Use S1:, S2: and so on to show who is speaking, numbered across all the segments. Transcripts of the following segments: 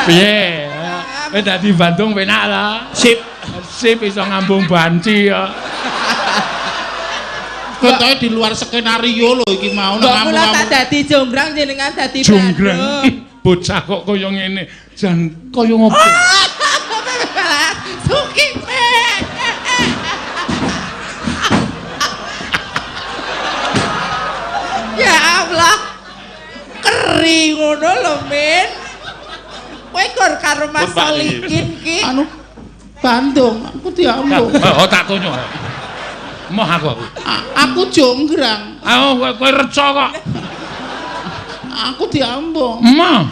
S1: Piye? Dadi Bandung penak ta?
S2: Sip.
S1: Sip iso ngambung banci ya.
S2: Ketoke di luar skenario lho iki mau
S3: nang ngambung. Kok tak dadi jonggrang jenengan dadi
S1: jonggrang. Bocah kok kaya ngene. Jan kaya ngopo?
S3: Suki. Ya Allah. Keri ngono lho, Min. Kowe kor karo Mas Solikin ki.
S2: Anu Bandung, aku diambung.
S1: Oh, tak tunjuk. Moh aku.
S2: Aku jonggrang.
S1: Oh, kowe reca kok.
S2: Aku diambung.
S1: Moh.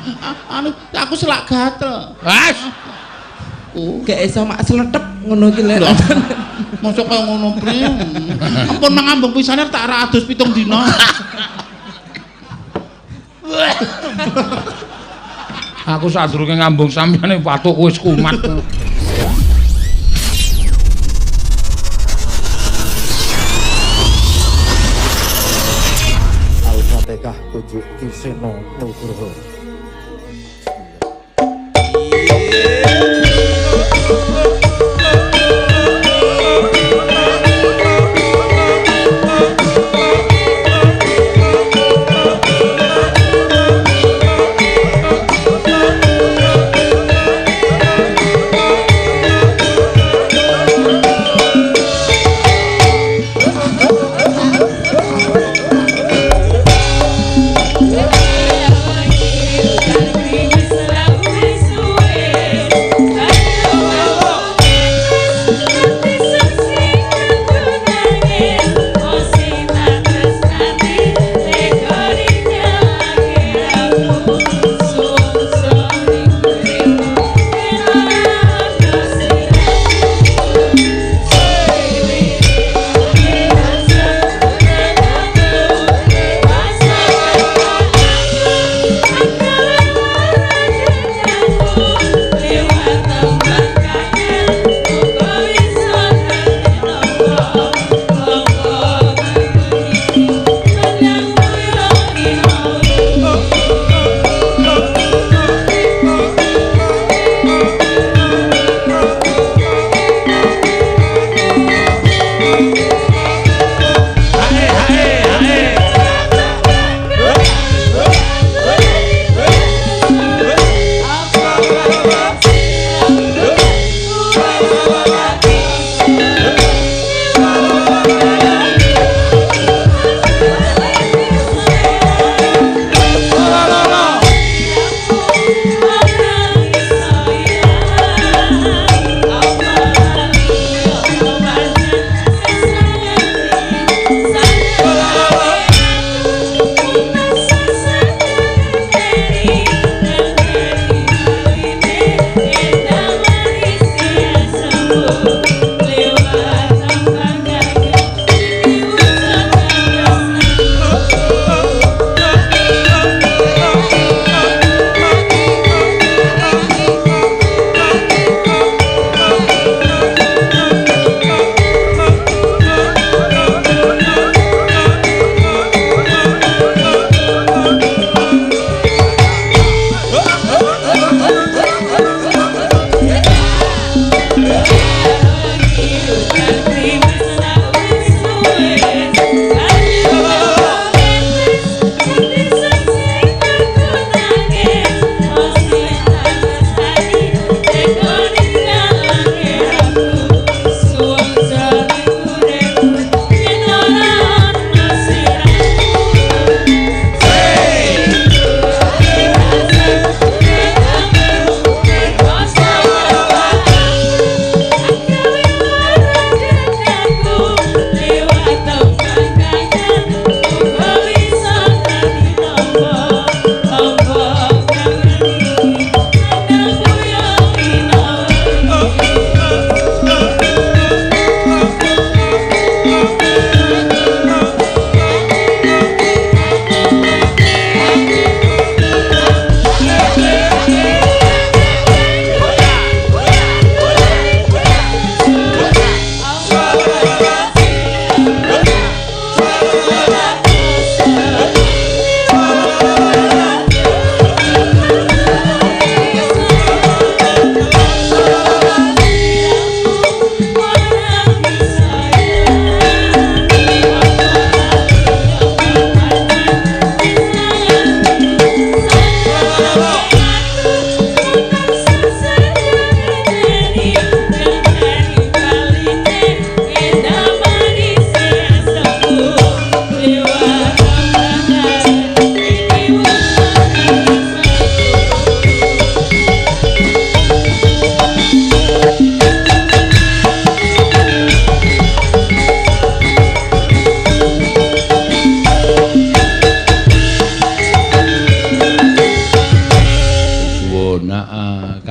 S2: Anu aku selak gatel.
S1: Wes.
S3: Gak iso mak sletep ngono ki lho.
S2: Mosok kaya ngono pri. Ampun mangambung pisane tak ra adus 7 dina.
S1: Aku sadurunge ngambung sampeyan watukku wis kumat.
S4: Al-Fatihah tunjuk Kiseno Nugroho.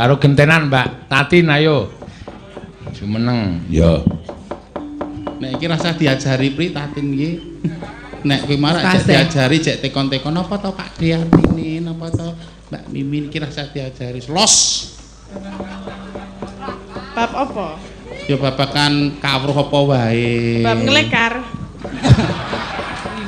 S1: karo gentenan Mbak Tatin ayo. Jumeneng. Ya.
S2: Nek iki rasa diajari pri Tatin iki. Nek kuwi marak diajari jek tekon-tekon apa to Pak Diartine napa to Mbak Mimin iki rasa diajari los.
S3: Bab apa?
S2: Ya babakan kawruh apa wae.
S3: Bab ngelekar.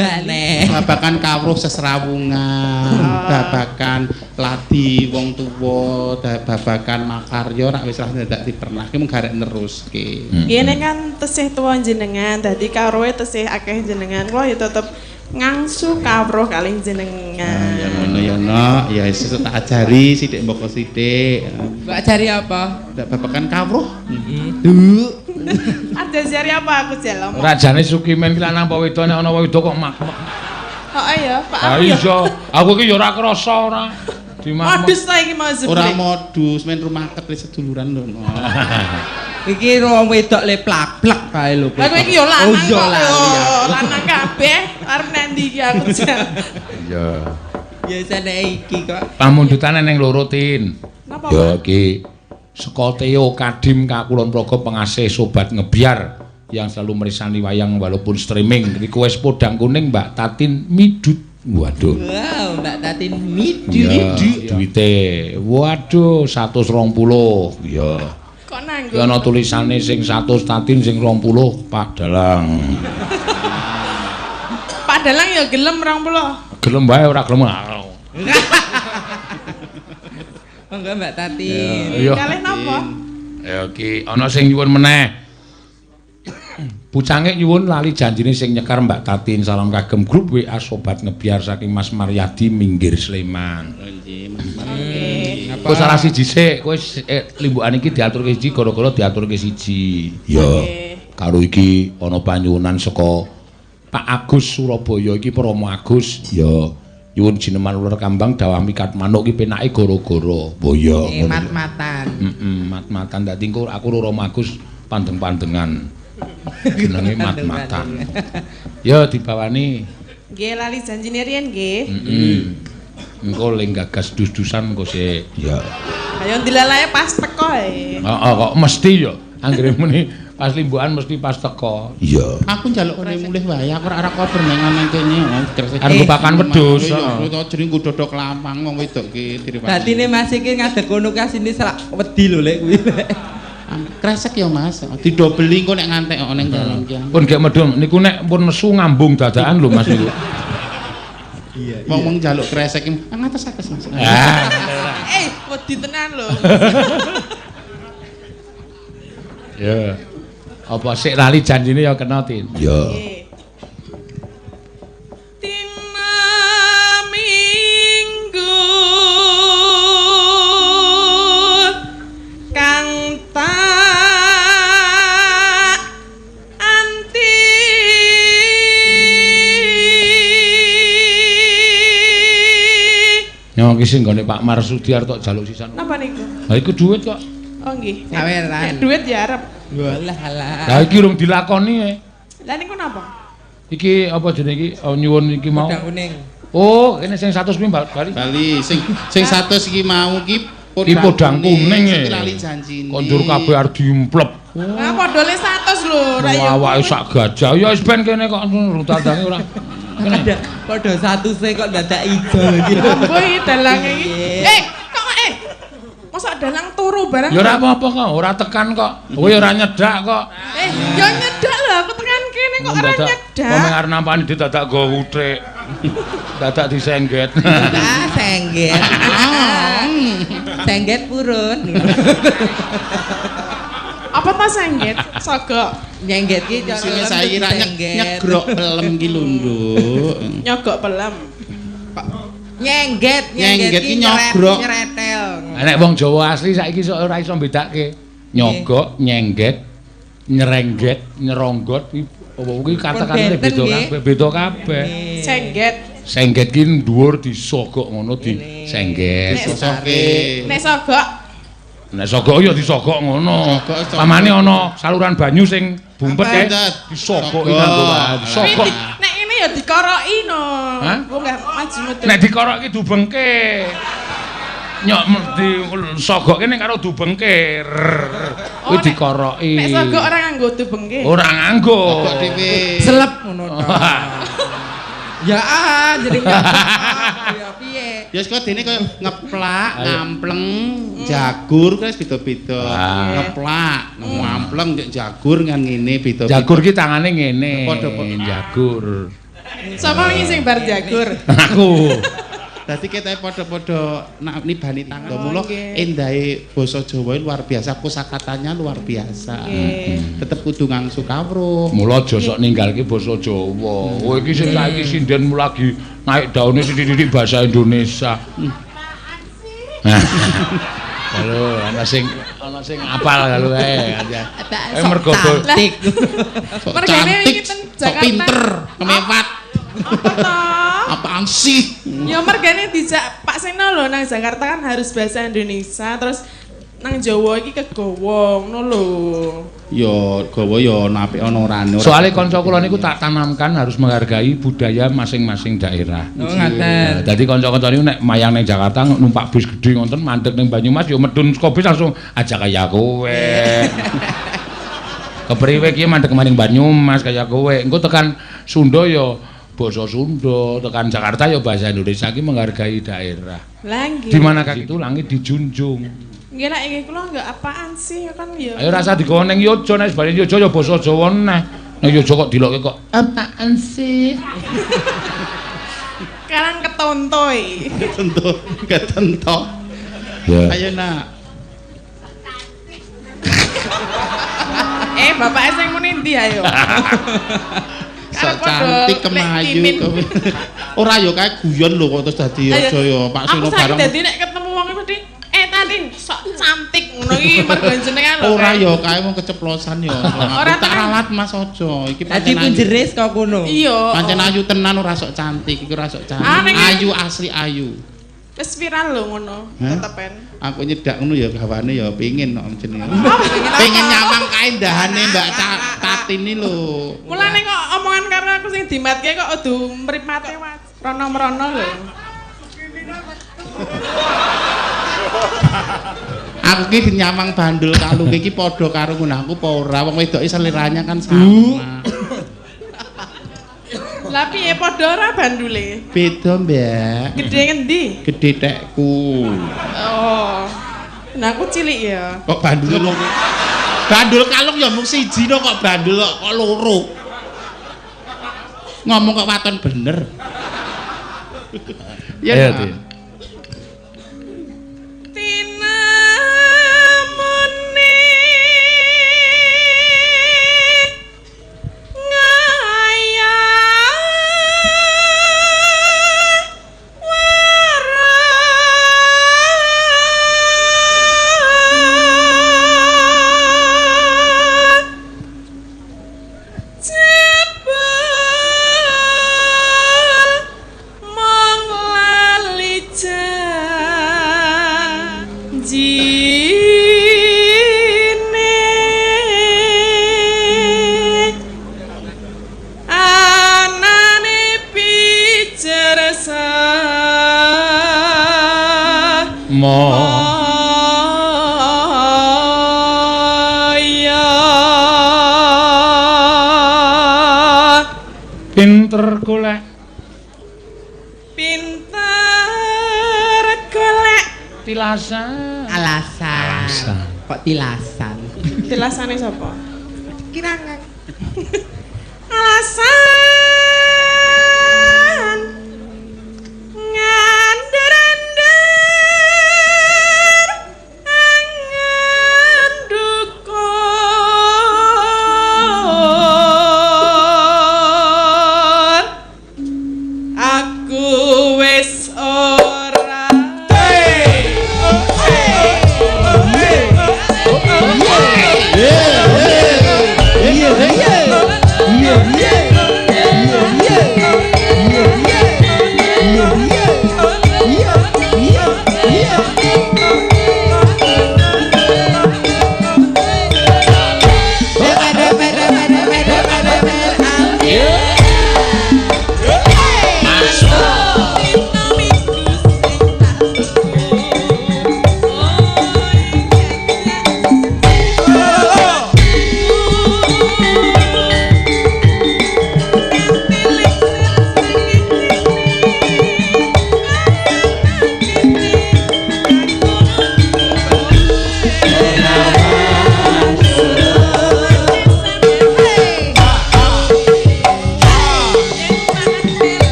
S2: Babakan kawruh sesrawungan, babakan ladi wong tuwa, babakan makarya rak wis lah dadak dipernahke mung garek neruske.
S3: Ngene kan tesih tuwa jenengan, dadi kawruhe tesih akeh jenengan. Kula ya tetep ngangsu kawruh kalih jenengan.
S2: Ya ngono ya nok, ya wis tak ajari sithik mboko sithik.
S5: Mbok ajari apa?
S2: Ndak babakan kawruh.
S3: Ada jari apa aku jalan?
S1: Rajane Sukimen ki lanang apa wedok nek ana wedok kok mak.
S3: Oh iya, Pak.
S1: Ah iya, aku ki ya ora krasa ora.
S3: Modus ta iki mau jebule.
S2: Ora modus, men rumah wis seduluran lho.
S5: Iki wong wedok le plak-plak kae lho.
S3: Lah kowe iki yo lanang
S5: Oh, iya,
S3: kok.
S5: lali aku.
S3: Lanang kabeh. Arep nendi iki aku jalan.
S1: Iya.
S5: Biasane iki kok.
S1: Pamundutane ning loro Tin.
S3: Napa?
S1: Ya iki saka Teo Kadim Kakulon Progo pengasih sobat ngebiar yang selalu merisani wayang walaupun streaming. Request podang kuning Mbak Tatin Midut. Waduh.
S5: Wow, Mbak Tatin Midut.
S1: Ya, duwite. Waduh, 120. Ya.
S3: Kok nanggung?
S1: Ya ana tulisane sing 100 Tatin sing 20 Pak Dalang.
S3: Pak Dalang ya gelem 20.
S1: Gelem wae ora gelem.
S5: Monggo Mbak Tatin.
S1: Iya.
S3: Kalih napa?
S1: Ya iki ana sing nyuwun meneh. Pucange nyuwun lali janjine sing nyekar Mbak Tatin salam kagem grup WA sobat ngebiar saking Mas Maryadi Minggir Sleman. Kowe salah siji sik, kowe limbukan iki diaturke siji gara-gara diaturke siji. Ya. Karo iki ana panyuwunan saka Pak Agus Surabaya iki Promo Agus. Ya. Nyuwun jineman uler kambang dawah mikat manuk iki penake gara-gara. Oh iya.
S5: Mat-matan.
S1: Mat-matan dadi engko aku Roro Magus pandeng-pandengan. Jenenge mat-matan. Ya dibawani.
S3: Nggih lali janjine riyen nggih.
S1: Engko ling gagas dus-dusan engko sik. Ya.
S3: Ayo dilalae pas teko ae.
S1: Heeh kok mesti ya. Anggere muni pas limbukan mesti pas teko. Iya.
S2: Aku njaluk kene mulih wae, aku ora kobor nang kene.
S1: Arep pakan wedhus.
S2: Yo jeneng godhok lampang wong wedok ki diripati.
S5: Batine Mas iki ngadeg kono kasine selak wedi lho lek kuwi.
S2: Kresek ya Mas, didobeli engko nek ngantek kok ning dalan ki.
S1: Pun gek medhun niku nek pun nesu ngambung dadakan lho Mas niku.
S2: Iya. Wong njaluk kresek ki ngates-ates Mas.
S3: Wedi tenan lho.
S1: Ya. Apa sik lali janjine ya kena Tin. Ya.
S3: Dina Minggu kang tak anti
S1: Ya iki sing nggone Pak Marsudi arep tok jaluk sisan.
S3: napa niku?
S1: Ha iku dhuwit kok.
S3: Oh nggih.
S5: Saweran.
S3: Nek duit ya arep.
S5: Walah alah.
S1: Lah iki urung dilakoni.
S3: Lah niku napa?
S1: Iki apa jenenge iki nyuwun iki mau.
S5: Podang kuning.
S1: Oh, ini sing 100 kuwi bali.
S2: Bali sing 100 iki mau ki
S1: podang kuning e.
S2: Iki lali janjine.
S1: Kondur kabeh arep diumplep.
S3: Lah padha le 100 lho, ra ya.
S1: Awake sak gajah. Ya wis ben kene kok rutandange ora.
S5: Ada padha 100 kok dadak idol iki.
S3: Mbok iki dalange iki. Kok mosok dalang turu barang.
S1: Ya ora apa-apa kok, ora tekan kok. Kowe ora nyedak kok.
S3: Ya nyedak lho aku tekan kene kok ora nyedak.
S1: Wong arep nampani dadak go wuthik. Dadak disengget.
S5: Ah, sengget. Sengget purun.
S3: Apa ta sengget? Sogok.
S5: Nyengget ki
S2: sing saya kira nyegrok pelem ki lho, Nduk.
S3: Nyogok pelem.
S5: Nyengget
S2: ki nyogrok.
S5: Nyeretel.
S1: Nek wong Jawa asli saiki sok ora iso bedake. Nyogok, nyengget, nyerengget, nyeronggot kuwi kata-katane beda kabeh.
S3: Sengget.
S1: Sengget ki dhuwur disogok ngono disengget.
S3: Nek sogok
S1: Nek sogok ya disogok ngono. Pamane ana saluran banyu sing bumpet kae disogoki kanggo disogok.
S3: nek ini ya dikoroki no.
S1: Hah?
S3: Wong enggak maju mudun.
S1: Nek dikorok ki dubengke. Nyok mesti sogoke ning karo dubengkir. Kuwi dikoroki.
S3: Nek sogok ora nganggo dubengkir.
S1: Ora nganggo.
S2: Kok dhewe.
S5: Selep ngono to. Ya jadi ya piye?
S2: Ya kok dene koyo ngeplak, ngampleng, jagur wis beda-beda. Ngeplak, ngampleng jagur kan ngene beda-beda.
S1: Jagur ki tangane ngene.
S2: Padha-padha.
S1: Jagur.
S3: Sapa wingi sing bar jagur?
S1: Aku.
S2: Dadi ketoke padha-padha nibani tangan. Mula endahe basa Jawa luar biasa, kosakatanya luar biasa. Tetep kudu ngangsu kawruh.
S1: Mula aja sok ninggalke basa Jawa. Kowe iki sing saiki sinden lagi naik daune sithik-sithik basa Indonesia. Halo, ana sing apal kalau kae. Mergo
S5: cantik.
S2: Cantik, sok pinter, kemewat.
S3: Apa to?
S2: Apaan sih?
S3: Ya mergane dijak Pak Seno lho nang Jakarta kan harus bahasa Indonesia terus nang Jawa iki kegawa ngono lho.
S2: Ya gawa ya ana apik ana orane.
S1: Soale kanca kula niku tak tanamkan harus menghargai budaya masing-masing daerah.
S5: Oh ngaten.
S1: Dadi kanca-kanca niku nek mayang ning Jakarta numpak bis gedhe ngonten mandeg ning Banyumas ya medun saka bis langsung ajak kaya kowe. Kepriwe ki mandeg maring Banyumas kaya kowe. Engko tekan Sunda ya basa Sunda, tekan Jakarta ya bahasa Indonesia ki menghargai daerah.
S3: Lah nggih.
S1: Di manakah itu langit dijunjung.
S3: Nggih nek iki kula enggak apaan sih kan ya.
S1: Ayo rasa digawa ning Yojo nek bali Yojo ya basa Jawa neh. Nek Yojo kok dilokke kok apaan sih?
S3: Kan ketontoi.
S2: Ketentok.
S1: Ya.
S2: Ayo nak.
S3: Bapak sing muni ndi ayo?
S2: Sok cantik kemayu kowe. Ora ya kae guyon lho kok terus dadi aja ya Pak Sino bareng.
S3: Aku dadi nek ketemu wong mesti Tadin sok cantik ngono iki mergo jenengan lho.
S2: Ora ya kae mau keceplosan ya. Ora tak ralat Mas aja. Iki
S5: Dadi punjeris kok kono.
S3: Iya.
S2: Pancen ayu tenan ora sok cantik, iki ora sok cantik. Ayu asli ayu.
S3: Wis viral lho ngono, tetepen.
S2: Aku nyedak ngono ya gawane ya pengin kok jenenge. Pengen nyawang kae ndahane Mbak Tatini lho.
S3: Mulane kok omongan karo aku sing dimatke kok kudu mripate rono-rono lho.
S2: Aku ki nyawang bandul kalung iki padha karo ngono aku apa ora wong wedoke seliranya kan sama.
S3: Lah piye padha ora bandule?
S2: Beda, Mbak.
S3: Gedhe ngendi?
S2: Gedhe tekku.
S3: Oh. Nah aku cilik ya.
S2: Kok bandul lho. Bandul kalung ya mung siji kok bandul kok loro. Ngomong kok waton bener. Ya.
S1: Pinter golek.
S3: Pinter golek.
S1: Tilasan.
S5: Alasan. Kok tilasan?
S3: Tilasane sapa? Kirangan. Alasan.
S5: Yeah.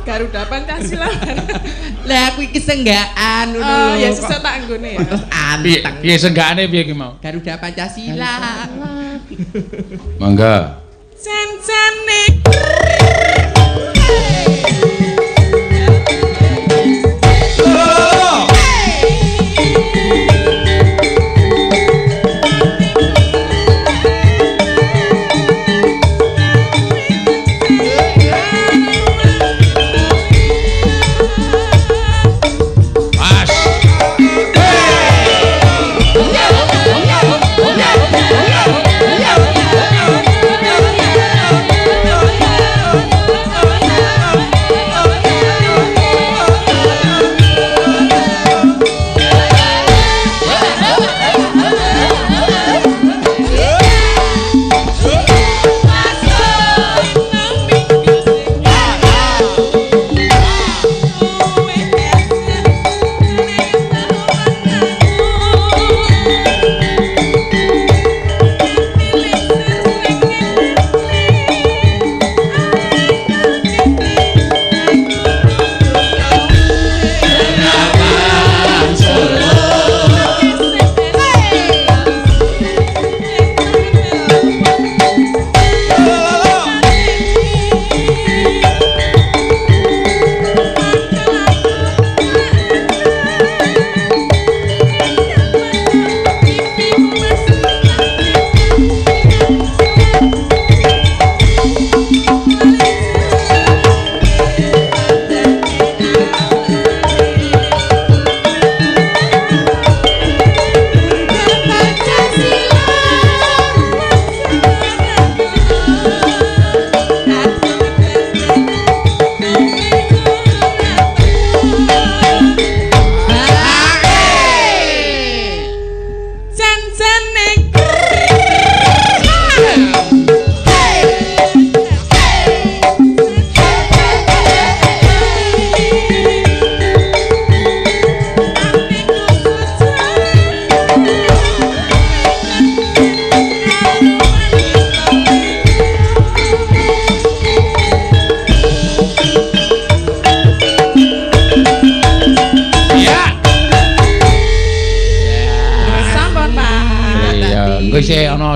S3: Garuda Pancasila.
S5: Lah aku iki senggaan ngono
S3: Oh,
S5: lho.
S3: ya sesuk tak nggone ya.
S5: Terus anteng.
S1: Piye senggakane piye ki mau?
S5: Garuda Pancasila.
S1: Mangga.
S3: Sen-sene.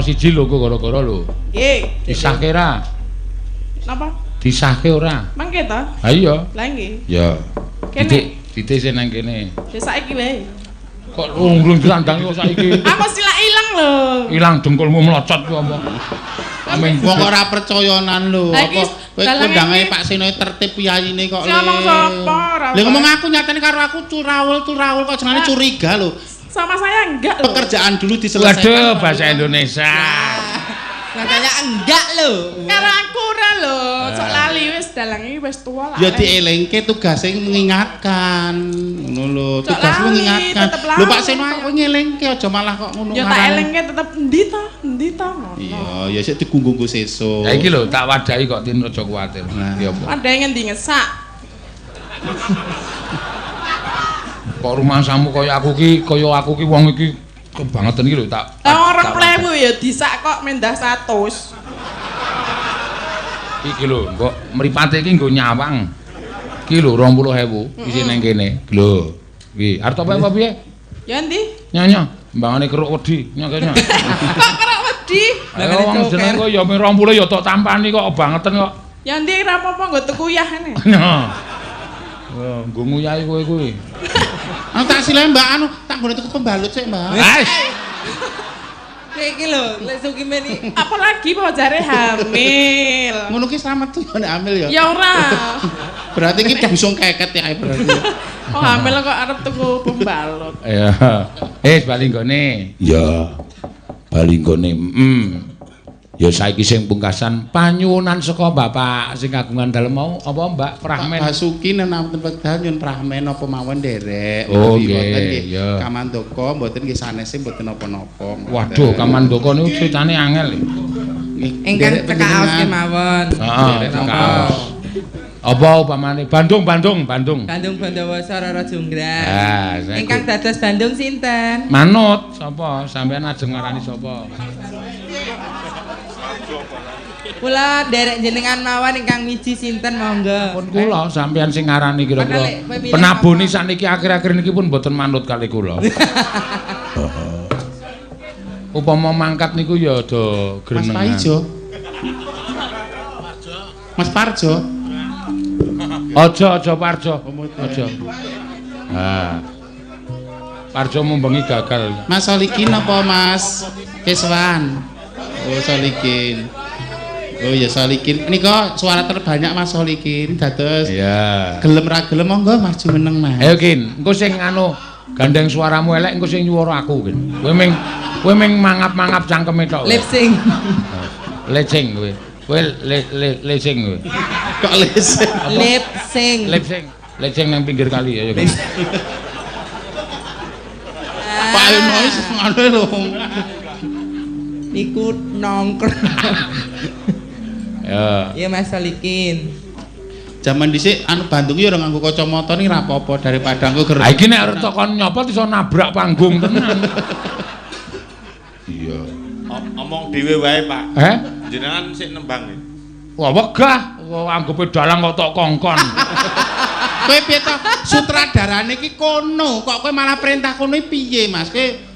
S1: Siji lho gara-gara lho.
S3: Nggih.
S1: Disahke ra?
S3: Napa?
S1: Disahke ora?
S3: Mangke to?
S1: Ha iya.
S3: Lah nggih.
S1: Ya.
S3: Kene.
S1: Titik sing nang kene.
S3: Ya saiki wae.
S1: Kok urung ditandang kok saiki.
S3: Aku silak ilang lho.
S1: Ilang dengkulmu mlocot ku apa?
S2: Amin. Wong ora percayanan lho.
S3: Iki
S2: Apa kowe kondange Pak Sino tertib piyayine kok.
S3: Ngomong sapa ora?
S2: Lha ngomong aku nyatane karo aku curawul kok jenenge curiga lho.
S3: Sama saya enggak loh.
S2: Pekerjaan dulu diselesaikan.
S1: Waduh, bahasa Indonesia.
S5: Katanya enggak lho.
S3: Karo aku ora lho. Sok lali wis dalang iki wis tuwa lah.
S2: Ya dielingke tugase mengingatkan. Ngono lho,
S3: Cok
S2: tugasmu
S3: lali,
S2: mengingatkan.
S3: tetep lali.
S2: Lho Pak Seno aku ngelingke aja malah kok ngono.
S3: Ya tak elingke tetep endi to? Endi to?
S2: Iya, ya sik digunggu sesuk.
S1: Ya iki lho tak wadahi kok Tin aja kuwatir. Iki apa?
S3: Adae ngendi ngesak.
S1: Kok rumahmu kaya aku ki wong iki kebangetan iki lho tak.
S3: Orang plewu ya disak kok mendah 100.
S1: Iki lho, mbok mripate iki nggo nyawang. Iki lho 20.000 isi nang kene. Lho. Iki arep apa piye?
S3: Ya endi?
S1: Nyonya, mbangane keruk wedi, nyonya.
S3: Kok kerok wedi?
S1: Ayo wong jeneng kok ya 20 ya tok tampani kok bangetan kok.
S3: Ya endi ra apa-apa nggo tuku yahane.
S1: Oh, nggo nguyahi kowe kuwi.
S2: Tak silih Mbak anu, tak ngene tuku pembalut sik, Mbak.
S1: Wes.
S5: Iki lho, lek Sukime iki.
S3: Apa lagi mau jare hamil?
S2: Ngono ki slamet tuh nek hamil ya.
S3: Ya ora.
S2: Berarti ki busung keket ya berarti.
S3: Oh hamil kok arep tuku pembalut.
S1: Ya. Bali nggone. Ya. Bali nggone. Ya saiki sing pungkasan panyuwunan saka Bapak sing kagungan dalem mau apa Mbak Prahmen?
S2: Pak Basuki nenamten wekdal nyun Prahmen apa mawon nderek.
S1: Oh nggih, ya.
S2: Kamandaka mboten nggih sanese mboten napa-napa.
S1: Waduh, Kamandaka niku critane angel.
S5: Ingkang cekaos kemawon.
S1: Heeh, cekaos. Apa upamane Bandung.
S5: Bandung Bondowoso Rara Jonggrang.
S1: Ah,
S5: Ingkang dados Bandung sinten?
S1: Manut sapa? Sampeyan ajeng ngarani sapa?
S5: Kula nderek jenengan mawon ingkang miji sinten monggo.
S1: Pun kula sampeyan sing ngarani kira-kira. Penaboni saniki akhir-akhir niki pun mboten manut kali kula. Upama mangkat niku ya do grenengan.
S2: Mas Paijo. Mas Parjo.
S1: Aja Parjo. Aja. Parjo mumbengi gagal.
S2: Mas Solikin apa Mas Keswan? Oh Solikin. Oh ya Solikin. Nika suara terbanyak Mas Solikin. Dados.
S1: Iya.
S2: Gelem ra gelem monggo maju meneng Mas.
S1: Ayo Kin, engko sing anu gandeng suaramu elek engko sing nyuwara aku Kin. Kowe ming mangap-mangap cangkeme tok.
S5: Lip sync.
S1: Lecing kowe. Kowe lecing kowe.
S2: Kok lesing?
S5: Lip sync.
S1: Lip sync. Lecing nang pinggir kali ayo.
S2: Pak Nois ngono lho.
S5: Niku nongkrong.
S1: Ya.
S5: Iya Mas Solikin.
S2: Zaman dhisik anu Bandung ya ora nganggo kacamata ni ra apa-apa daripada nggo
S1: Ha iki nek arep tekon nyopot iso nabrak panggung tenan. Iya.
S6: Omong dhewe wae, Pak. Jenengan sik nembang.
S1: Wah wegah, anggepe dalang kok tok kongkon.
S2: Kowe piye to? Sutradarane iki kono, kok kowe malah perintah kono piye, Mas? Kowe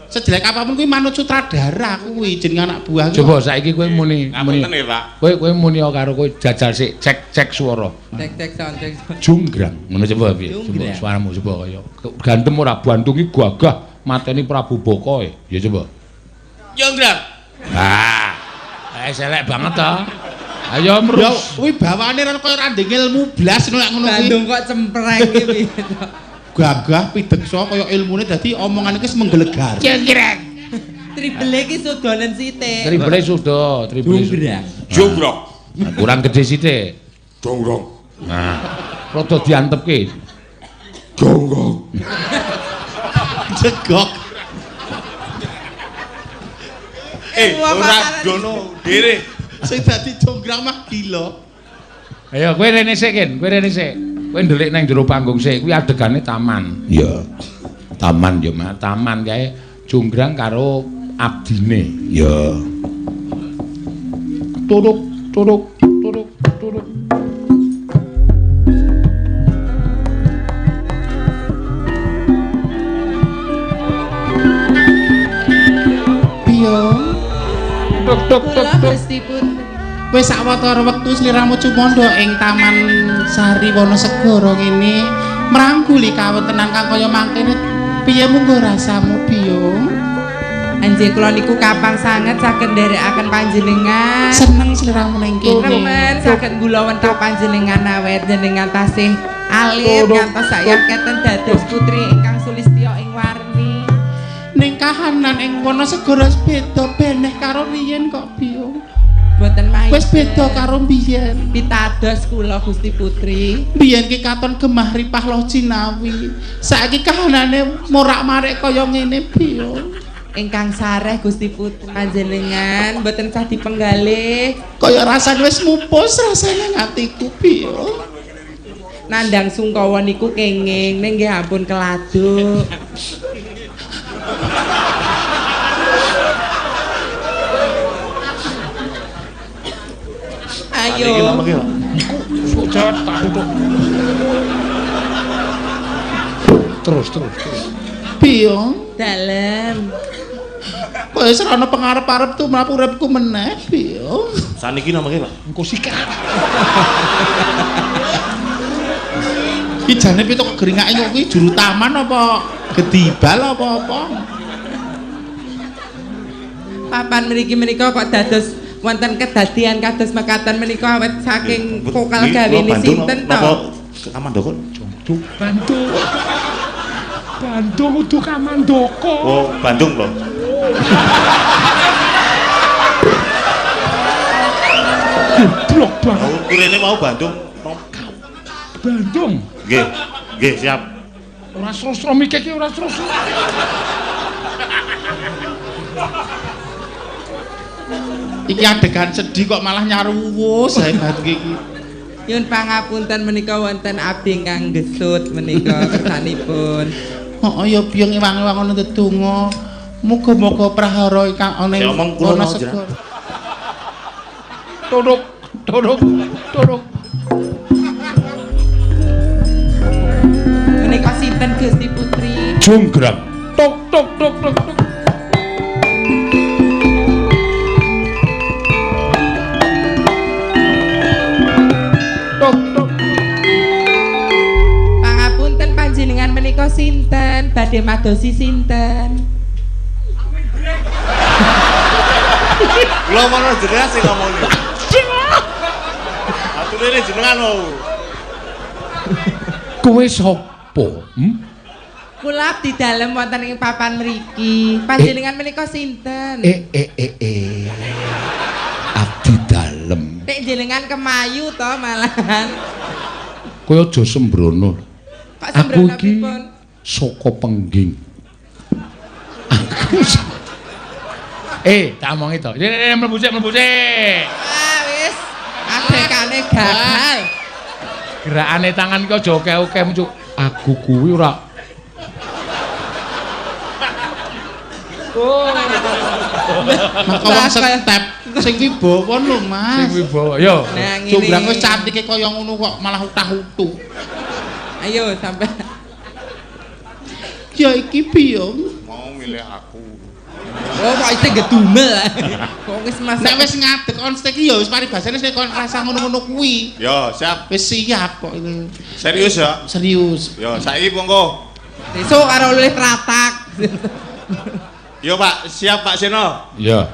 S2: sejelek apapun kuwi manut sutradara kuwi jeneng anak buah.
S1: Coba saiki kowe muni.
S6: Ngapunten nggih, Pak.
S1: Kowe muni karo kowe jajal sik cek swara.
S5: Cek sound.
S1: Junggrang. Ngono coba piye? Coba suaramu coba kaya. Gantem ora Bandungi gagah mateni Prabu Bokoe. Ya coba.
S6: Junggrang.
S1: Elek banget to. Ayo mrus.
S2: Ya kuwi bawane kaya ora ndek ilmu blas nek ngono kuwi.
S5: Bandung kok cempreng iki piye to?
S2: Gagah pideksa kaya ilmune dadi omongan iki menggelegar.
S5: Jenggrek. Triple iki sudonen sithik.
S1: Triple sudo,
S6: Jonggrong.
S1: Nah, kurang gede sithik.
S6: Jonggrong.
S1: Nah, rada diantepke.
S6: Jonggrong.
S2: Jegok.
S6: Ora dono dhewe.
S2: Sing dadi jonggrang mah gila.
S1: Ayo kowe rene sik, Kin. Kowe rene sik. Kowe ndelik nang jero panggung sik. Kuwi adegane taman. Iya. Taman yo, Mas. Taman kae jonggrang karo abdine. Iya. Turuk. Tuk.
S5: Gusti Putri.
S2: Wis sawetara wektu sliramu cumondo ing Taman Sari Wonosegoro ngene mrangguli kawontenan kang kaya mangkene piye munggo rasamu Biung?
S5: Anjir kula niku kapang sanget saged nderekaken panjenengan.
S2: Seneng sliramu ning kene.
S5: Remen saged kula wentah panjenengan awet jenengan tasih alit ngantos sayaketen dados putri ingkang sulistya ing warni.
S2: Ning kahanan ing Wonosegoro beda beneh karo riyen kok Biung.
S5: Mboten main.
S2: Wis beda karo biyen.
S5: Pitados kula Gusti Putri.
S2: Biyen ki katon gemah ripah loh Cinawi. Saiki kahanane morak-marik kaya ngene Biung.
S5: Ingkang sareh Gusti Putri panjenengan mboten sah dipenggalih.
S2: Kaya rasane wis mupus rasane ngatiku Biung.
S5: Nandang sungkawa niku kenging ning nggih ampun keladuk. Ayo.
S1: Terus.
S2: Biung.
S5: Dalem.
S2: Kok wis ora ana pengarep-arep tuh mlaku uripku meneh, Biung.
S6: Saniki namanya, Pak.
S1: Engko sikat.
S2: Iki jane piye kok geringake kok kuwi juru taman apa gedibal apa-apa?
S5: Papan mriki menika kok dados wonten kedadian kados mekaten menika awet saking vokal gawene sinten to?
S6: Kamandoko.
S1: Bandung udu Kamandoko.
S6: Oh, Bandung lho.
S1: Blok banget.
S6: Oh, kurene mau Bandung.
S1: Bandung.
S6: Nggih, siap.
S1: Ora srosro mikir iki ora srosro.
S2: Iki adegan sedih kok malah nyaruwus hebat iki.
S5: Nyun pangapunten menika wonten abdi ingkang gesut menika kersanipun.
S2: Heeh ya Biung iwang-iwang ndedonga. Muga-muga prahara ingkang ana ing
S6: Omong kula mau
S2: Wonosegoro.
S1: Turuk.
S5: Menika sinten Gusti Putri?
S1: Jonggrang. Tok.
S5: Pangapunten panjenengan menika sinten? Badhe madosi sinten?
S6: Lho mono jenengan sing ngomong iki. Aturane jenengan mau.
S1: Kowe sapa?
S5: Kula abdi dalem wonten ing papan mriki. Panjenengan menika sinten?
S1: Abdi dalem.
S5: Nek jenengan kemayu to malahan.
S1: Kowe aja sembrono.
S5: Kok
S1: Aku
S5: sembrono
S1: iki
S5: pripun?
S1: saka Pengging. Tak omongi to. Mlebu sik.
S5: Ah wis, adekane gagal.
S1: Gerakane tangan ki aja oke-oke muncul. Aku kuwi ora.
S2: Maka wong step sing wibawa lho, Mas.
S1: Sing wibawa. Yo.
S2: Jonggrang wis cantike kaya ngono kok malah utah-utuh.
S5: Ayo sampe.
S2: Ya iki Biyong.
S6: Mau milih aku.
S5: Oh, kok isih gedumel. Kok wis masak.
S2: Nek wis ngadeg on stage ya wis paribasane wis kon rasa ngono-ngono kuwi.
S6: Yo, siap.
S2: Wis siap kok iki.
S6: Serius ya?
S2: Serius.
S6: Yo, saiki monggo.
S5: Besok karo luwih tratak.
S6: Yo, Pak, siap Pak Seno.
S1: Ya.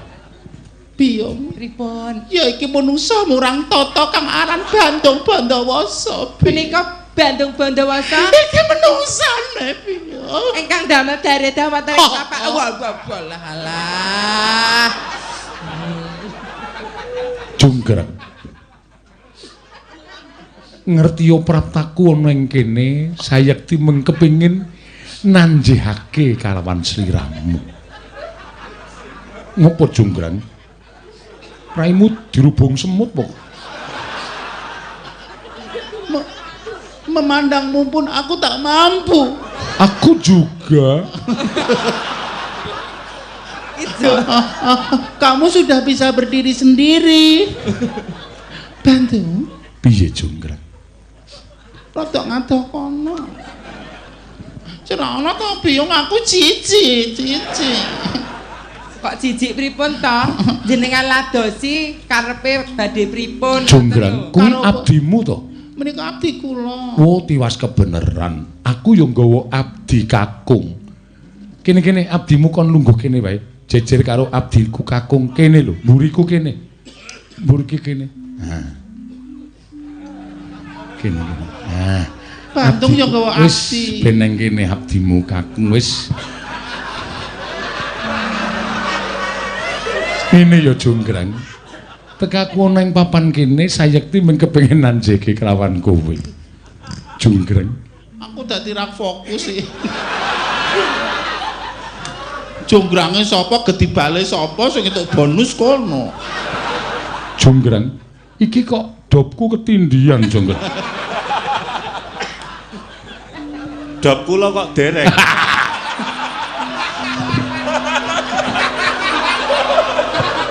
S2: Biyong.
S5: Pripun?
S2: Ya iki manungsa murang tata kang aran Bandung Bandawasa.
S5: Menika Bandung Bandawasa
S2: Iki manungsane Biyong.
S5: ingkang damel dareda wonten ing papak. Walah alah.
S1: Jonggrang. Ngertiyo praptaku ana ing kene, sayekti mung kepengin nanjihake kalawan sliramu. Ngopo Jonggrang? Raimu dirubung semut kok.
S2: Memandangmu pun aku tak mampu.
S1: Aku juga.
S5: Itu.
S2: Kamu sudah bisa berdiri sendiri. Bantu.
S1: Piye Jonggrang?
S2: Rodok ngadoh kono. Cerana to Biyong aku jijik.
S5: Kok jijik pripun to? Jenengan ladosi karepe badhe pripun?
S1: Jonggrang, kuwi abdimu to?
S2: Menika abdi kula.
S1: Oh, tiwas kebeneran. Aku yo nggawa abdi kakung. Kene-kene abdimu kon lungguh kene wae. Jejer karo abdiku kakung kene lho, mburiku kene. Mburiki kene. Nah. Kene. Nah.
S2: Bantung yo nggawa
S1: Wis
S2: abdi.
S1: beneng kene abdimu kakung wis. Ini yo Jonggrang. Tekaku ana ing papan kene sayekti men kepengin nanjeke kelawan kowe. Jonggrang.
S2: Aku dadi ra fokus sih. Jonggrange sapa gedibale sapa sing entuk bonus kono.
S1: Jonggrang. Iki kok dopku ketindian Jonggrang.
S6: Dop kula kok dereng.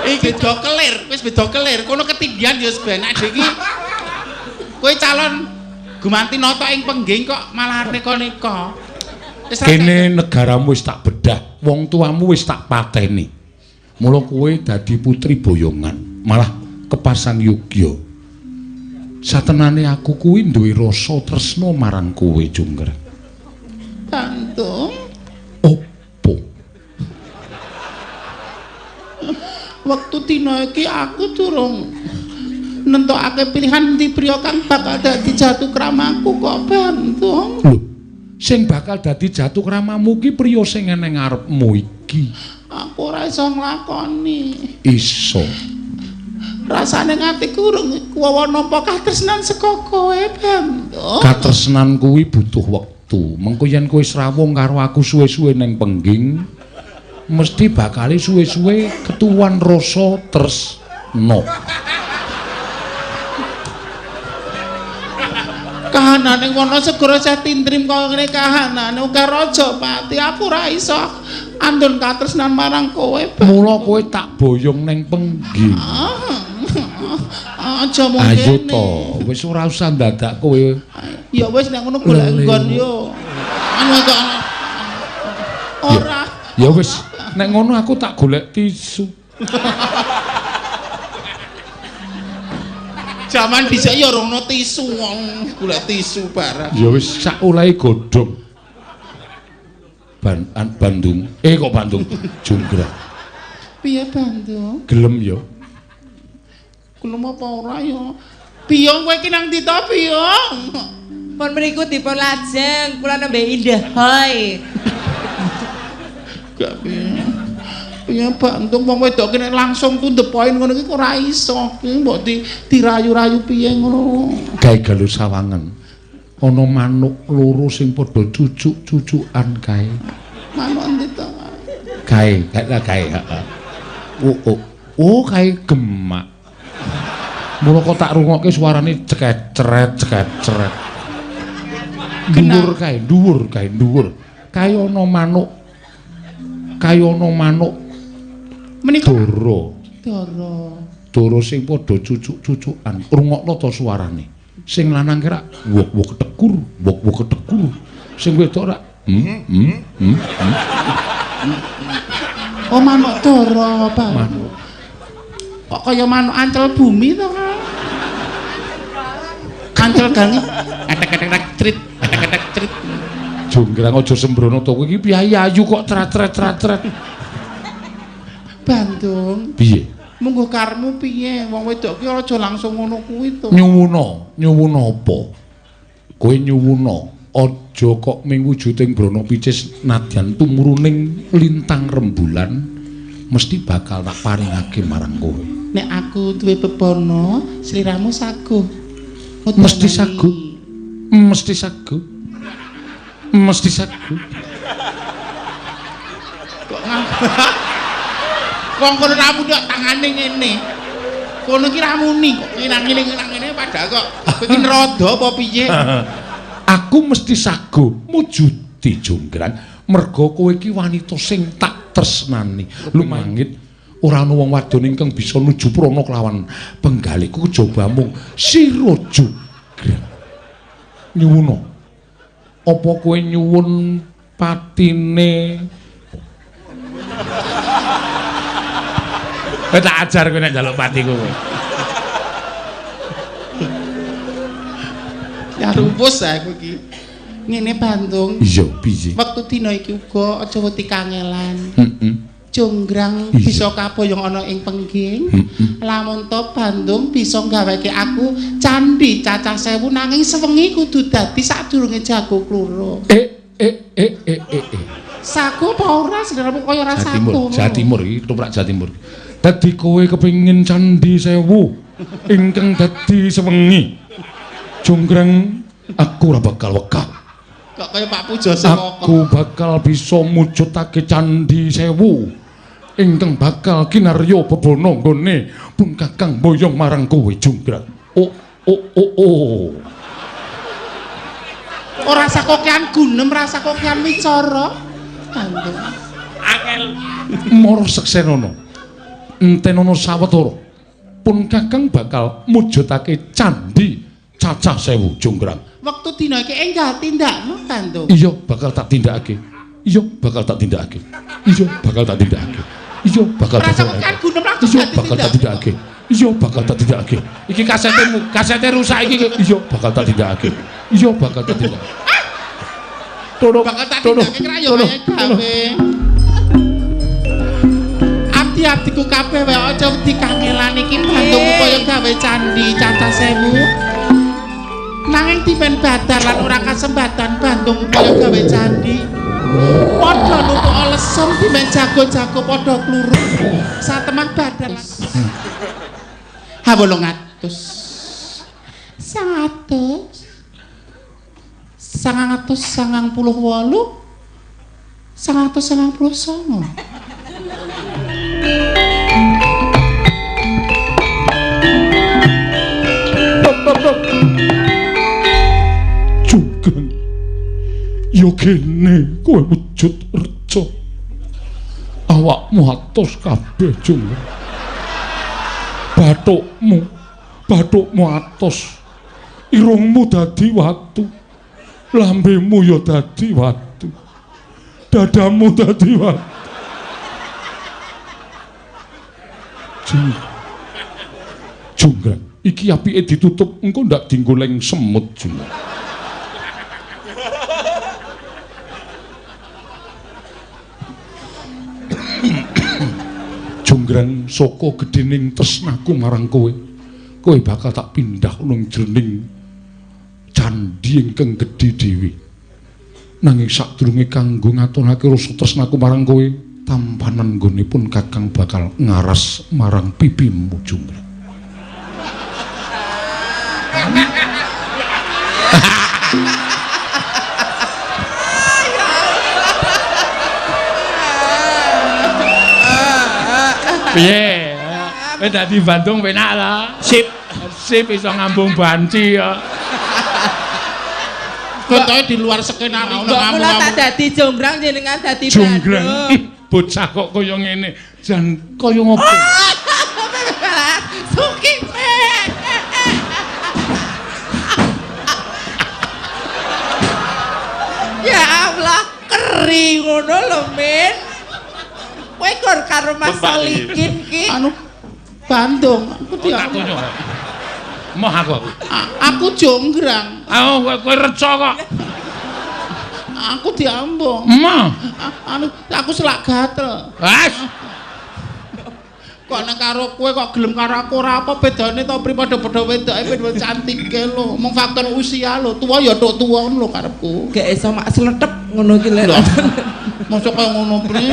S2: Iki beda kelir, wis beda kelir. Kono ketindian ya sebenak iki. Kowe calon gumanti nata ing Pengging kok malah neka-neka.
S1: Kene negaramu wis tak bedah, wong tuamu wis tak pateni. Mula kowe dadi putri boyongan, malah kepasang yugya. Satenane aku kuwi duwe rasa tresna marang kowe, Jonggrang.
S2: Bantung.
S1: Opo?
S2: Wektu dina iki aku durung nentokake pilihan ndi priya kang bakal dadi jatukramaku kok Bantung.
S1: Lho, sing bakal dadi jatukramamu ki priya sing ana ngarepmu iki.
S2: Aku ora iso nglakoni.
S1: Iso.
S2: Rasane atiku urung kuwawa nampa katresnan saka kowe, Bantung.
S1: Katresnan kuwi butuh wektu. Mengko yen kowe srawung karo aku suwe-suwe ning Pengging, mesti bakal suwe-suwe ketuwan rasa tresna.
S2: Kahanane wana segara setintrim kaya ngene kahanane uga raja pati aku ora iso andun katresnan marang kowe.
S1: Mula kowe tak boyong ning Pengging.
S2: Aja mung kene.
S1: Ayo to, wis ora usah dadak kowe.
S2: Ya wis nek ngono golek nggon yo. Anu kok ora.
S1: Ya wis, nek ngono aku tak golek tisu.
S2: Jaman dhisik ya ora ono tisu wong golek tisu barang.
S1: Ya wis sak olahe godhong. Bandung. Kok Bandung? Jonggrang.
S2: Piye Bandung?
S1: Gelem ya.
S2: Gelem apa ora ya? Piyong kowe iki nang ndi to, Piyong?
S5: Pun mriku dipun lajeng kula nembe indah hoi.
S2: Gak piye Bandung wong wedok kene langsung to the point ngono iki kok ora iso. Ki mbok dirayu-rayu piye ngono.
S1: Gawe galur sawangen. Ana manuk loro sing padha cucuk-cucukan kae.
S2: Manuk endi to?
S1: Kae, heeh. Oh, kae gemak. Mula kok tak rungokke suarane ceket-ceret. Dhuwur kae. Kae ana manuk.
S2: Menika
S1: Doro sing padha cucuk-cucukan. Rungokno to suarane. Sing lanang kira wok ketekur. Sing wedok ora
S2: Oh manuk doro, Pak.
S1: manuk.
S2: Kok kaya manuk ancel bumi to, Kang? Ancel gangi. Etek-etek crit.
S1: Jonggrang aja sembrono to kowe iki piye ayu kok tret.
S2: Bandung.
S1: Piye?
S2: Monggo karmu piye? Wong wedok ki aja langsung ngono kuwi to.
S1: Nyuwuna apa? Kowe nyuwuna aja kok ming wujuding brana picis nadyan tumruning lintang rembulan mesti bakal tak paringake marang kowe.
S2: Nek aku duwe bebono, sliramu saguh.
S1: Mesti saguh.
S2: Kok wong kono ra mundhak tangane ngene. Kono ki ra muni kok ngene padahal kok iki rada apa piye?
S1: Aku mesti saguh mujudi Jonggrang merga kowe iki wanita sing tak tresnani. Lumangit ora ana wong wadon ingkang bisa nuju prana kelawan penggalihku kejaba mung sira Jonggrang. Nyuwuna. Apa kowe nyuwun patine? Tak ajar kowe nek njaluk pati kowe.
S2: Ya rumpus aku iki. Ngene Bandung.
S1: Iya, piye?
S2: Wektu dina iki uga aja wedi kangelan. Jonggrang
S1: Iya.
S2: bisa kaboyong ana ing pengging. Lamun to Bandung bisa gaweke aku candhi cacah 1000 nanging sewengi kudu dadi sadurunge jago kluro. Saku apa ora saudaramu kaya ora saku.
S1: Jawa Timur iki toprak Jawa Timur. Dadi kowe kepengin candhi 1000 ingkang dadi sewengi. Jonggrang aku ora bakal wegah.
S2: Kok kaya Pak Pujo Semoko.
S1: Aku bakal bisa mujudake candhi 1000 ingkang bakal kinarya bebono nggone pun Kakang boyong marang kowe Jonggrang. Oh.
S2: Ora sakokean gunem, rasa kokean wicara. Bandung.
S6: Angel.
S1: Mara seksenono. Entenono sawetara. Pun Kakang bakal mujudake candhi cacah 1000 Jonggrang.
S2: Wektu dina iki enggak tindakno Bandung.
S1: Iya bakal tak tindakake. Iya bakal tak tindakake. Iya bakal tak tindakake. Iya bakal tak
S2: Rasa kokean gunem langsung
S1: Iya bakal tak tindakake. Iya bakal tak tindakake. Iki kasete rusak iki. Iya bakal tak tindakake. Iya bakal tak tindakake.
S2: Bakal tak tindakake krayo kaya gawe. Ati-atiku kabeh wae aja wedi kangelan iki Bandung upaya gawe candhi cacah 1000. Nanging tipen badar lan ora kasembatan Bandung upaya gawe candhi. Padha nutuk lesem timen jago-jago padha kluru. Satemah badar lan ha 800. 998
S1: Jonggrang. Ya kene kowe wujud reca. Awakmu atos kabeh Jonggrang. Bathukmu bathukmu atos, irungmu dadi watu, lambemu ya dadi watu, dadamu dadi watu. Junggrang, iki apike ditutup engko ndak dinggoleng semut Junggrang. Junggrang saka gedhening tresnaku marang kowe. Kowe bakal tak pindah nang jroning candhi ingkang gedhe dhewe. Nanging sadurunge kanggo ngaturake rasa tresnaku marang kowe, tampanan nggonipun Kakang bakal ngaras marang pipimu Junggrang. Piye? Kowe dadi Bandung penak ta? Sip. Sip iso ngambung banci ya.
S2: Kowe di luar skenario
S5: ngambung. Kula tak dadi Jonggrang jenengan dadi
S1: Jonggrang. Bocah kok kaya ngene. Jan kaya ngopo?
S3: Suki. Ya Allah, keri ngono lho, Min. Kowe gor karo Mas Solikin ki.
S2: Anu Bandung, aku
S1: tak tunjuk. Moh aku.
S2: Aku Jonggrang.
S1: Kowe reca kok.
S2: Aku diambung.
S1: Moh.
S2: Anu aku selak gatel.
S1: Wes.
S2: Kok nek karo kowe kok gelem karo aku ora apa bedane to pri padha-padha wedoke ben cantike lho. Mung faktor usia lho, tuwa ya tok tuwa lho karepku.
S5: Gak iso mak sletep ngono ki lho.
S2: Mosok kaya ngono pri.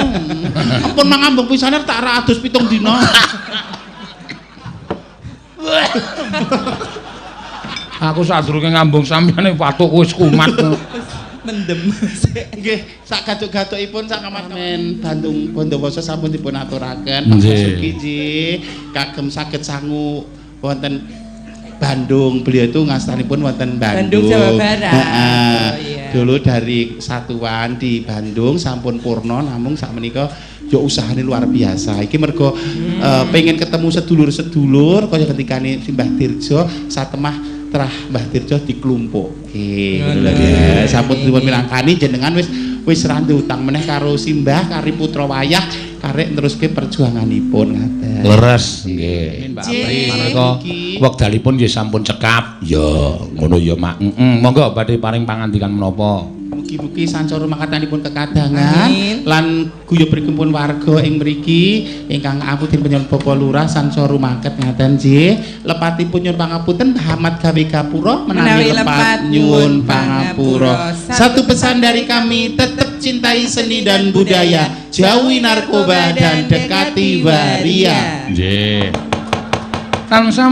S2: Ampun mangambung pisane tak ra adus 7 dina.
S1: Aku sadurunge ngambung sampeyan watukku wis kumat.
S5: Mendem.
S2: Nggih, sak gatuk-gatukipun sak Kabupaten Bandung Bondowoso sampun dipun aturaken. Pak
S1: Nggih.
S2: Nggih, kagem saged sangu wonten Bandung. Beliau itu ngastanipun wonten Bandung.
S5: Bandung, Jawa Barat.
S2: Heeh.
S5: Oh, iya.
S2: Dulu dari satuan di Bandung sampun purna namung sakmenika yo usahane luar biasa. Iki mergo pengen ketemu sedulur-sedulur kaya ketikane Simbah Dirjo satemah terah Mbah Dirjo diklumpuk. Ngono lho. Sampun dipun milangkani jenengan wis randu utang meneh karo Simbah kari putra wayah karek neruske perjuanganipun ngaten.
S1: Leres nggih. Mbak Apri menika wekdalipun nggih sampun cekap. Ya, ngono ya Mak. Monggo badhe paring pangandikan menapa.
S2: Mugi-mugi sansara makatanipun kekadangan lan guyub pripun warga ing mriki ingkang ampun penyuwun Bapak Lurah sansara rumaket ngaten nggih. Lepatipun nyuwun pangapunten Ahmad gawe gapura menawi lepat nyuwun pangapura. Satu pesan dari kami, tetap cintai seni dan budaya, jauhi narkoba dan dekati waria.
S1: Nggih. Tansah